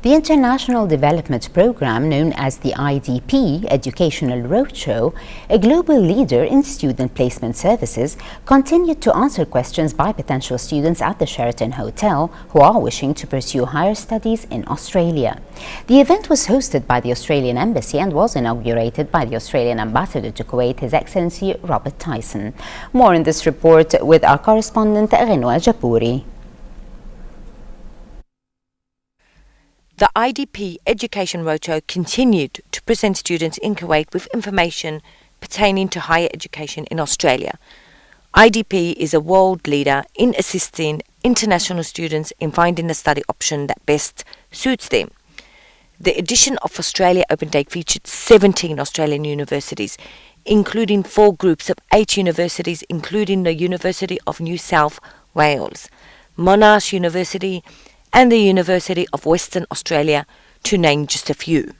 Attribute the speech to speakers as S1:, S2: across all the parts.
S1: The International Development Programme, known as the IDP Educational Roadshow, a global leader in student placement services, continued to answer questions by potential students at the Sheraton Hotel who are wishing to pursue higher studies in Australia. The event was hosted by the Australian Embassy and was inaugurated by the Australian Ambassador to Kuwait, His Excellency Robert Tyson. More in this report with our correspondent Renwa Japuri.
S2: The IDP Education Roadshow continued to present students in Kuwait with information pertaining to higher education in Australia. IDP is a world leader in assisting international students in finding the study option that best suits them. The edition of Australia Open Day featured 17 Australian universities, including 4 groups of 8 universities, including the University of New South Wales, Monash University, and the University of Western Australia, to name just a few.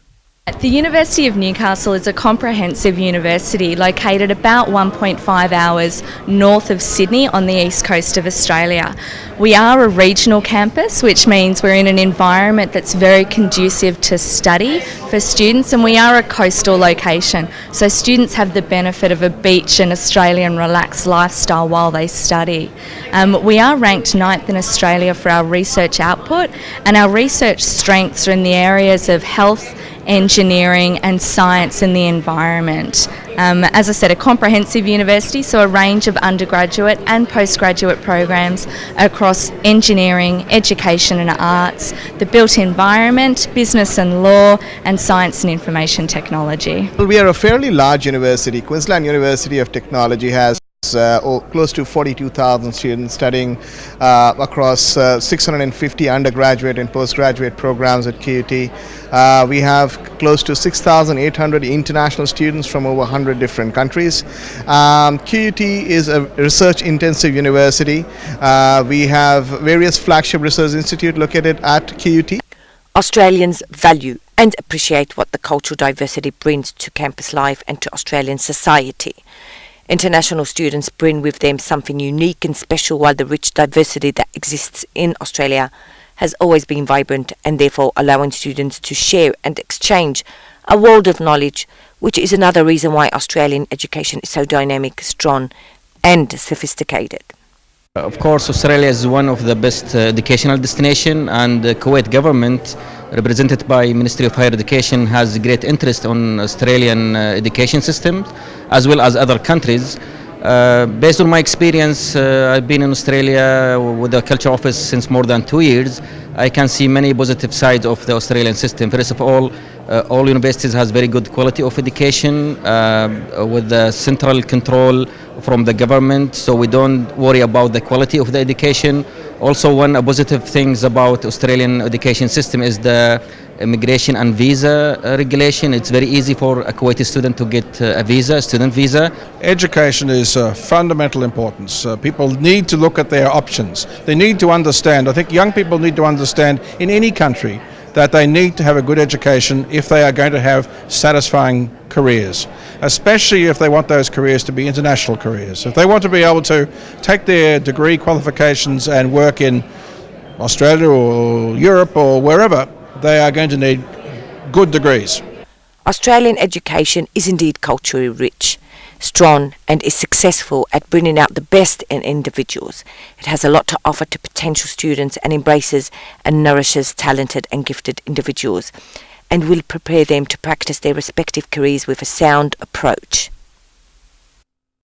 S3: The University of Newcastle is a comprehensive university located about 1.5 hours north of Sydney on the east coast of Australia. We are a regional campus, which means we're in an environment that's very conducive to study for students, and we are a coastal location, so students have the benefit of a beach and Australian relaxed lifestyle while they study. We are ranked 9th in Australia for our research output, and our research strengths are in the areas of health, engineering and science and the environment. As I said, a comprehensive university, so a range of undergraduate and postgraduate programs across engineering, education and arts, the built environment, business and law, and science and information technology.
S4: Well, we are a fairly large university. Queensland University of Technology has close to 42,000 students studying across 650 undergraduate and postgraduate programs at QUT. We have close to 6,800 international students from over 100 different countries. QUT is a research-intensive university. We have various flagship research institutes located at QUT.
S2: Australians value and appreciate what the cultural diversity brings to campus life and to Australian society. International students bring with them something unique and special, while the rich diversity that exists in Australia has always been vibrant, and therefore allowing students to share and exchange a world of knowledge, which is another reason why Australian education is so dynamic, strong and sophisticated.
S5: Of course, Australia is one of the best educational destinations, and the Kuwait government, represented by Ministry of Higher Education, has great interest on Australian education system as well as other countries. Based on my experience, I've been in Australia with the Culture Office since more than 2 years. I can see many positive sides of the Australian system. First of all universities has very good quality of education with the central control from the government, so we don't worry about the quality of the education. Also, one positive things about Australian education system is the immigration and visa regulation. It's very easy for a Kuwaiti student to get a visa, student visa.
S6: Education is of fundamental importance. People need to look at their options. They need to understand, I think young people need to understand in any country that they need to have a good education if they are going to have satisfying careers, especially if they want those careers to be international careers. If they want to be able to take their degree qualifications and work in Australia or Europe or wherever, they are going to need good degrees.
S2: Australian education is indeed culturally rich, strong and is successful at bringing out the best in individuals. It has a lot to offer to potential students and embraces and nourishes talented and gifted individuals, and will prepare them to practice their respective careers with a sound approach.